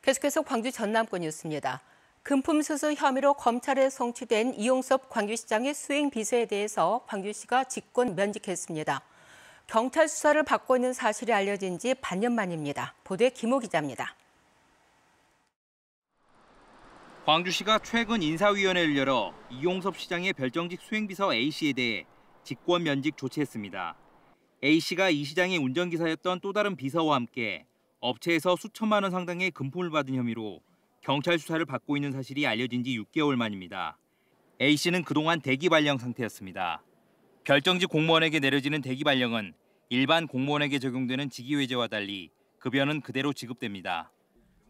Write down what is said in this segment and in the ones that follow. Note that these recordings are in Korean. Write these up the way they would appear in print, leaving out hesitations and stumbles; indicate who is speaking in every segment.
Speaker 1: 계속해서 광주 전남권 뉴스입니다. 금품 수수 혐의로 검찰에 송치된 이용섭 광주시장의 수행 비서에 대해서 광주시가 직권 면직했습니다. 경찰 수사를 받고 있는 사실이 알려진 지 반년 만입니다. 보도에 김호 기자입니다.
Speaker 2: 광주시가 최근 인사위원회를 열어 이용섭 시장의 별정직 수행비서 A씨에 대해 직권 면직 조치했습니다. A씨가 이 시장의 운전기사였던 또 다른 비서와 함께 업체에서 수천만 원 상당의 금품을 받은 혐의로 경찰 수사를 받고 있는 사실이 알려진 지 6개월 만입니다. A씨는 그동안 대기 발령 상태였습니다. 별정직 공무원에게 내려지는 대기 발령은 일반 공무원에게 적용되는 직위회제와 달리 급여는 그대로 지급됩니다.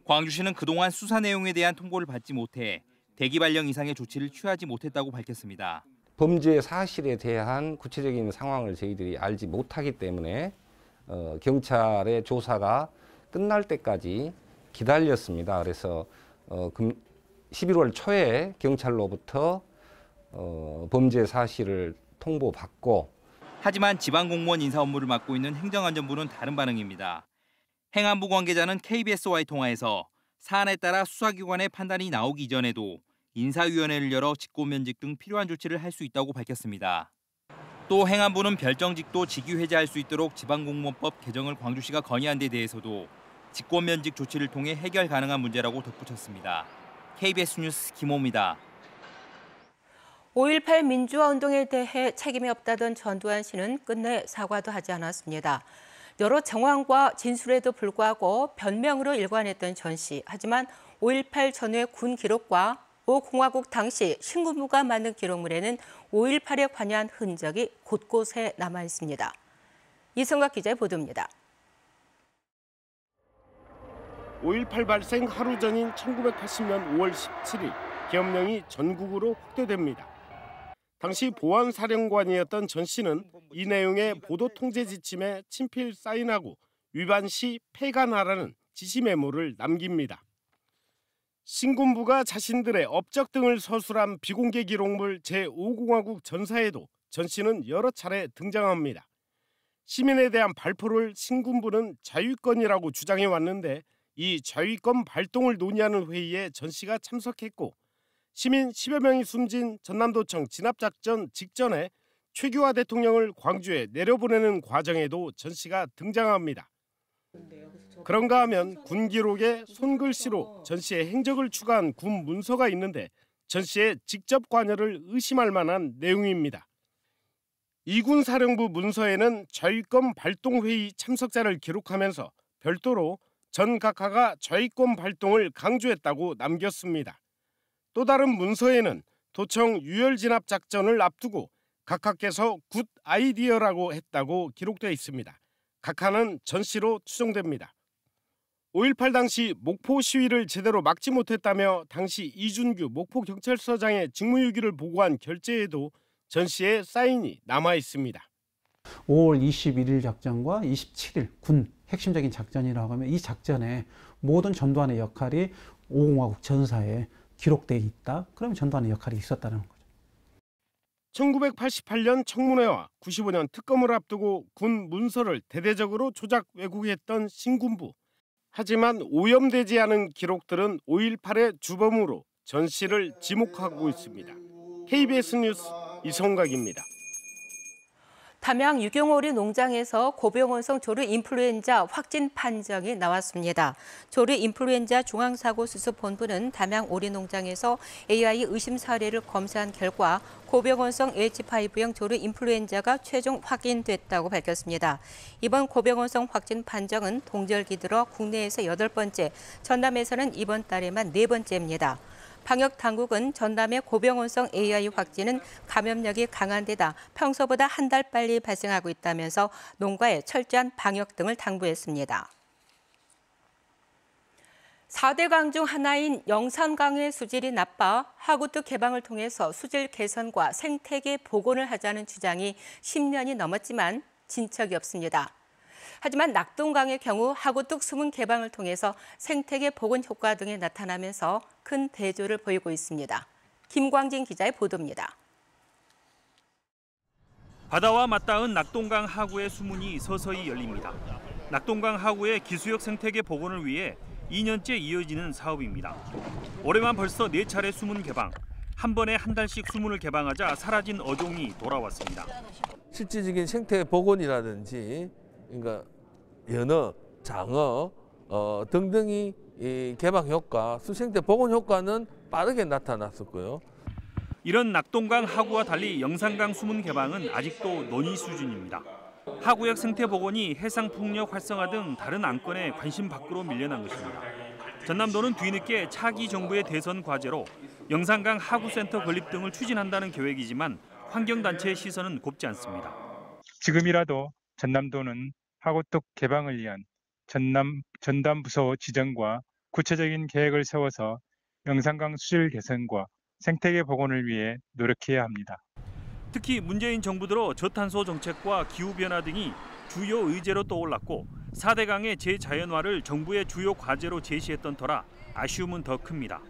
Speaker 2: 광주시는 그동안 수사 내용에 대한 통보를 받지 못해 대기 발령 이상의 조치를 취하지 못했다고 밝혔습니다.
Speaker 3: 범죄 사실에 대한 구체적인 상황을 저희들이 알지 못하기 때문에 경찰의 조사가 끝날 때까지 기다렸습니다. 그래서 11월 초에 경찰로부터 범죄 사실을 통보받고
Speaker 2: 하지만 지방공무원 인사 업무를 맡고 있는 행정안전부는 다른 반응입니다. 행안부 관계자는 KBS와의 통화에서 사안에 따라 수사기관의 판단이 나오기 이전에도 인사위원회를 열어 직권면직 등 필요한 조치를 할 수 있다고 밝혔습니다. 또 행안부는 별정직도 직위회제할 수 있도록 지방공무원법 개정을 광주시가 건의한 데 대해서도 직권면직 조치를 통해 해결 가능한 문제라고 덧붙였습니다. KBS 뉴스 김호입니다.
Speaker 1: 5.18 민주화 운동에 대해 책임이 없다던 전두환 씨는 끝내 사과도 하지 않았습니다. 여러 정황과 진술에도 불구하고 변명으로 일관했던 전 씨. 하지만 5.18 전후의 군 기록과 5공화국 당시 신군부가 만든 기록물에는 5.18에 관여한 흔적이 곳곳에 남아 있습니다. 이성각 기자의 보도입니다.
Speaker 4: 5.18 발생 하루 전인 1980년 5월 17일 계엄령이 전국으로 확대됩니다. 당시 보안사령관이었던 전 씨는 이 내용의 보도 통제 지침에 친필 사인하고 위반 시 폐간하라는 지시 메모를 남깁니다. 신군부가 자신들의 업적 등을 서술한 비공개 기록물 제5공화국 전사에도 전 씨는 여러 차례 등장합니다. 시민에 대한 발표를 신군부는 자위권이라고 주장해 왔는데 이 자위권 발동을 논의하는 회의에 전 씨가 참석했고 시민 10여 명이 숨진 전남도청 진압작전 직전에 최규하 대통령을 광주에 내려보내는 과정에도 전 씨가 등장합니다. 그런가 하면 군 기록에 손글씨로 전 씨의 행적을 추가한 군 문서가 있는데 전 씨의 직접 관여를 의심할 만한 내용입니다. 이군 사령부 문서에는 자위권 발동회의 참석자를 기록하면서 별도로 전 각하가 자위권 발동을 강조했다고 남겼습니다. 또 다른 문서에는 도청 유혈진압 작전을 앞두고 각하께서 굿 아이디어라고 했다고 기록되어 있습니다. 각하는 전 씨로 추정됩니다. 5.18 당시 목포 시위를 제대로 막지 못했다며 당시 이준규 목포경찰서장의 직무유기를 보고한 결재에도 전 씨의 사인이 남아 있습니다.
Speaker 5: 5월 21일 작전과 27일 군 핵심적인 작전이라고 하면 이 작전에 모든 전두환의 역할이 5공화국 전사에 기록되어 있다. 그러면 전두환의 역할이 있었다는 거죠.
Speaker 4: 1988년 청문회와 95년 특검을 앞두고 군 문서를 대대적으로 조작 왜곡했던 신군부. 하지만 오염되지 않은 기록들은 5.18의 주범으로 전 씨를 지목하고 있습니다. KBS 뉴스 이성각입니다.
Speaker 1: 담양 유경오리 농장에서 고병원성 조류 인플루엔자 확진 판정이 나왔습니다. 조류 인플루엔자 중앙사고수습본부는 담양 오리 농장에서 AI 의심 사례를 검사한 결과 고병원성 H5형 조류 인플루엔자가 최종 확인됐다고 밝혔습니다. 이번 고병원성 확진 판정은 동절기 들어 국내에서 8번째, 전남에서는 이번 달에만 4번째입니다. 방역당국은 전남의 고병원성 AI 확진은 감염력이 강한 데다 평소보다 한 달 빨리 발생하고 있다면서 농가에 철저한 방역 등을 당부했습니다. 4대 강 중 하나인 영산강의 수질이 나빠 하구특 개방을 통해서 수질 개선과 생태계 복원을 하자는 주장이 10년이 넘었지만 진척이 없습니다. 하지만 낙동강의 경우 하구특 수문 개방을 통해서 생태계 복원 효과 등이 나타나면서 큰 대조를 보이고 있습니다. 김광진 기자의 보도입니다.
Speaker 6: 바다와 맞닿은 낙동강 하구의 수문이 서서히 열립니다. 낙동강 하구의 기수역 생태계 복원을 위해 2년째 이어지는 사업입니다. 올해만 벌써 4차례 수문 개방, 한 번에 한 달씩 수문을 개방하자 사라진 어종이 돌아왔습니다.
Speaker 7: 실질적인 생태 복원이라든지 그러니까 연어, 장어 등등이 이 개방 효과, 수생태 복원 효과는 빠르게 나타났었고요.
Speaker 6: 이런 낙동강 하구와 달리 영산강 수문 개방은 아직도 논의 수준입니다. 하구역 생태 복원이 해상 풍력 활성화 등 다른 안건에 관심 밖으로 밀려난 것입니다. 전남도는 뒤늦게 차기 정부의 대선 과제로 영산강 하구센터 건립 등을 추진한다는 계획이지만 환경단체의 시선은 곱지 않습니다.
Speaker 8: 지금이라도 전남도는 하구뚝 개방을 위한 전담 부서 지정과 구체적인 계획을 세워서 영산강 수질 개선과 생태계 복원을 위해 노력해야 합니다.
Speaker 6: 특히 문재인 정부 들어 저탄소 정책과 기후변화 등이 주요 의제로 떠올랐고 4대 강의 재자연화를 정부의 주요 과제로 제시했던 터라 아쉬움은 더 큽니다.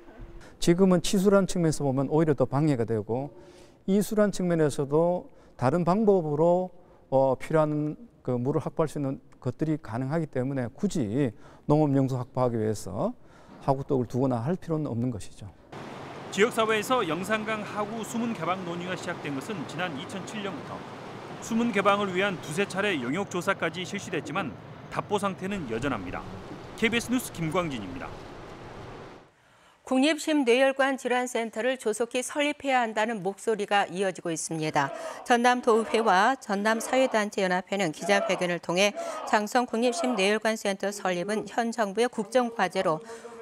Speaker 9: 지금은 치수란 측면에서 보면 오히려 더 방해가 되고 이수란 측면에서도 다른 방법으로 필요한 그 물을 확보할 수 있는 것들이 가능하기 때문에 굳이 농업 영수 확보하기 위해서 하구뚝을 두거나 할 필요는 없는 것이죠.
Speaker 6: 지역사회에서 영산강 하구 수문 개방 논의가 시작된 것은 지난 2007년부터 수문 개방을 위한 2~3차례 영역 조사까지 실시됐지만 답보 상태는 여전합니다. KBS 뉴스 김광진입니다.
Speaker 1: 국립심뇌혈관 질환센터를 조속히 설립해야 한다는 목소리가 이어지고 있습니다. 전남도의회와 전남사회단체연합회는 기자회견을 통해 장성 국립심뇌혈관센터 설립은 현 정부의 국정과제로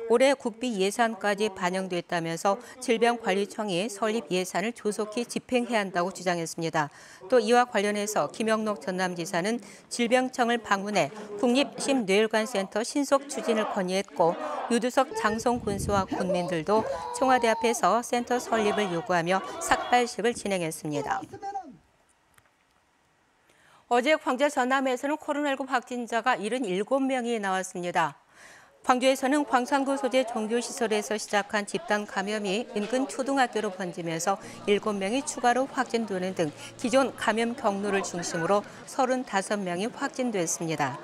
Speaker 1: 올해 국비 예산까지 반영됐다면서 질병관리청이 설립 예산을 조속히 집행해야 한다고 주장했습니다. 또 이와 관련해서 김영록 전남지사는 질병청을 방문해 국립심뇌혈관센터 신속 추진을 건의했고 유두석 장성 군수와 군민들도 청와대 앞에서 센터 설립을 요구하며 삭발식을 진행했습니다. 어제 광주 전남에서는 코로나19 확진자가 77명이 나왔습니다. 광주에서는 광산구 소재 종교시설에서 시작한 집단 감염이 인근 초등학교로 번지면서 7명이 추가로 확진되는 등 기존 감염 경로를 중심으로 35명이 확진됐습니다.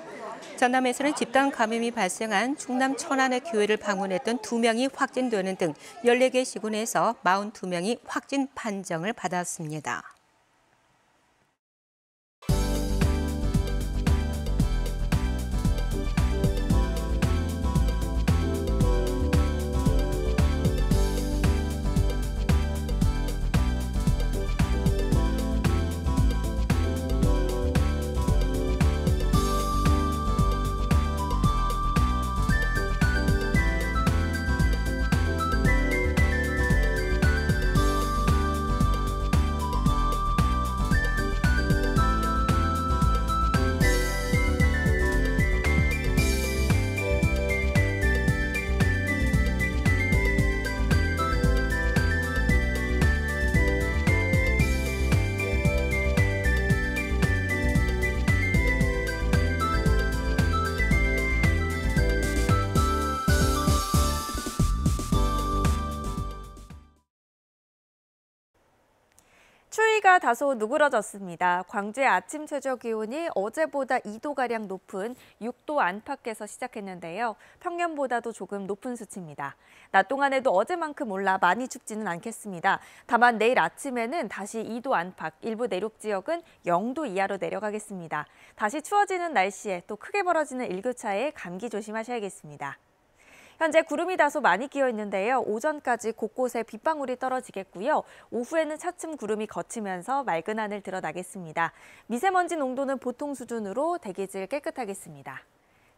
Speaker 1: 전남에서는 집단 감염이 발생한 충남 천안의 교회를 방문했던 2명이 확진되는 등 14개 시군에서 42명이 확진 판정을 받았습니다.
Speaker 10: 추위가 다소 누그러졌습니다. 광주의 아침 최저 기온이 어제보다 2도가량 높은 6도 안팎에서 시작했는데요. 평년보다도 조금 높은 수치입니다. 낮 동안에도 어제만큼 올라 많이 춥지는 않겠습니다. 다만 내일 아침에는 다시 2도 안팎, 일부 내륙 지역은 0도 이하로 내려가겠습니다. 다시 추워지는 날씨에 또 크게 벌어지는 일교차에 감기 조심하셔야겠습니다. 현재 구름이 다소 많이 끼어 있는데요. 오전까지 곳곳에 빗방울이 떨어지겠고요. 오후에는 차츰 구름이 걷히면서 맑은 하늘 드러나겠습니다. 미세먼지 농도는 보통 수준으로 대기질 깨끗하겠습니다.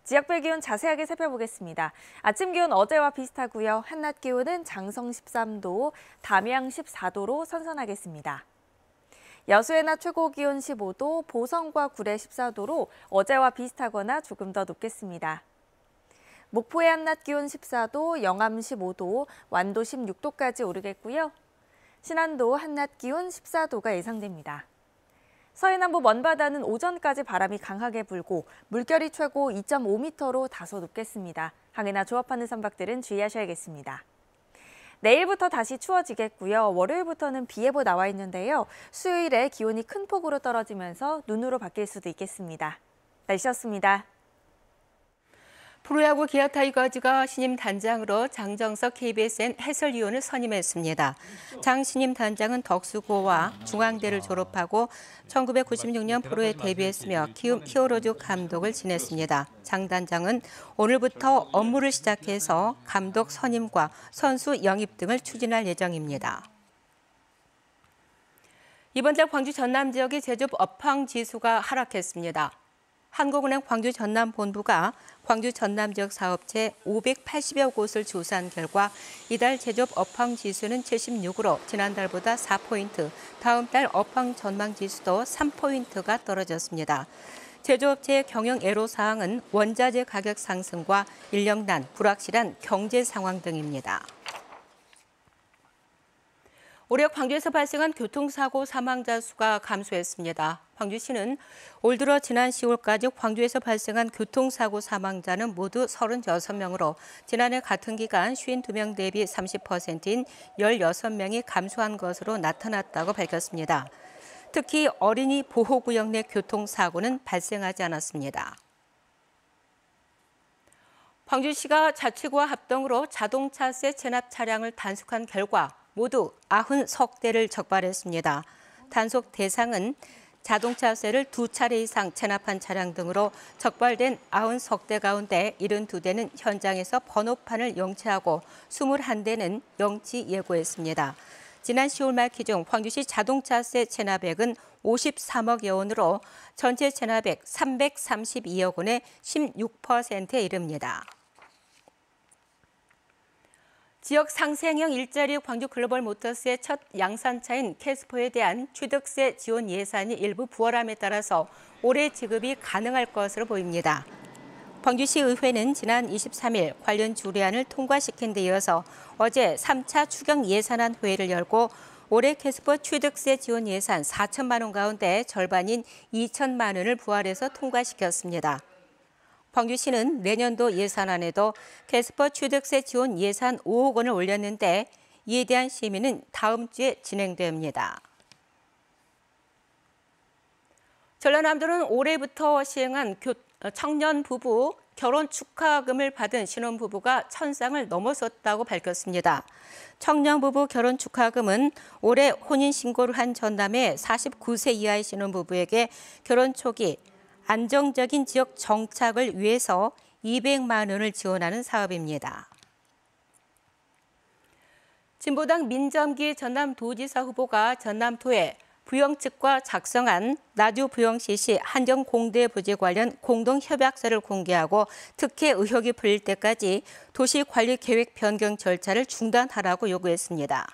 Speaker 10: 지역별 기온 자세하게 살펴보겠습니다. 아침 기온 어제와 비슷하고요. 한낮 기온은 장성 13도, 담양 14도로 선선하겠습니다. 여수의 낮 최고 기온 15도, 보성과 구례 14도로 어제와 비슷하거나 조금 더 높겠습니다. 목포의 한낮 기온 14도, 영암 15도, 완도 16도까지 오르겠고요. 신안도 한낮 기온 14도가 예상됩니다. 서해남부 먼바다는 오전까지 바람이 강하게 불고 물결이 최고 2.5m로 다소 높겠습니다. 항해나 조업하는 선박들은 주의하셔야겠습니다. 내일부터 다시 추워지겠고요. 월요일부터는 비 예보 나와 있는데요. 수요일에 기온이 큰 폭으로 떨어지면서 눈으로 바뀔 수도 있겠습니다. 날씨였습니다.
Speaker 1: 프로야구 기아 타이거즈가 신임 단장으로 장정석 KBSN 해설위원을 선임했습니다. 장 신임 단장은 덕수고와 중앙대를 졸업하고 1996년 프로에 데뷔했으며 키움 히어로즈 감독을 지냈습니다. 장 단장은 오늘부터 업무를 시작해서 감독 선임과 선수 영입 등을 추진할 예정입니다. 이번 달 광주 전남 지역의 제조업 업황 지수가 하락했습니다. 한국은행 광주 전남 본부가 광주 전남 지역 사업체 580여 곳을 조사한 결과 이달 제조업 업황 지수는 76으로 지난달보다 4포인트, 다음 달 업황 전망 지수도 3포인트가 떨어졌습니다. 제조업체의 경영 애로사항은 원자재 가격 상승과 인력난, 불확실한 경제 상황 등입니다. 올해 광주에서 발생한 교통사고 사망자 수가 감소했습니다. 광주시는 올 들어 지난 10월까지 광주에서 발생한 교통사고 사망자는 모두 36명으로 지난해 같은 기간 52명 대비 30%인 16명이 감소한 것으로 나타났다고 밝혔습니다. 특히 어린이 보호구역 내 교통사고는 발생하지 않았습니다. 광주시가 자치구와 합동으로 자동차세 체납 차량을 단속한 결과 모두 90석 적발했습니다. 단속 대상은 자동차세를 2차례 이상 체납한 차량 등으로 적발된 90석 가운데 72대는 현장에서 번호판을 영치하고 21대는 영치 예고했습니다. 지난 10월 말 기준 광주시 자동차세 체납액은 53억여 원으로 전체 체납액 332억 원의 16%에 이릅니다. 지역 상생형 일자리 광주 글로벌 모터스의 첫 양산차인 캐스퍼에 대한 취득세 지원 예산이 일부 부활함에 따라서 올해 지급이 가능할 것으로 보입니다. 광주시 의회는 지난 23일 관련 주례안을 통과시킨 데 이어서 어제 3차 추경 예산안 회의를 열고 올해 캐스퍼 취득세 지원 예산 4천만 원 가운데 절반인 2천만 원을 부활해서 통과시켰습니다. 광주시는 내년도 예산안에도 캐스퍼 취득세 지원 예산 5억 원을 올렸는데 이에 대한 심의는 다음 주에 진행됩니다. 전라남도는 올해부터 시행한 청년 부부 결혼 축하금을 받은 신혼부부가 1,000쌍을 넘어섰다고 밝혔습니다. 청년 부부 결혼 축하금은 올해 혼인신고를 한 전남의 49세 이하의 신혼부부에게 결혼 초기 안정적인 지역 정착을 위해서 200만 원을 지원하는 사업입니다. 진보당 민점기 전남도지사 후보가 전남도에 부영측과 작성한 나주 부영시시 한정공대 부지 관련 공동협약서를 공개하고 특혜 의혹이 풀릴 때까지 도시관리계획 변경 절차를 중단하라고 요구했습니다.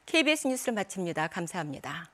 Speaker 1: KBS 뉴스를 마칩니다. 감사합니다.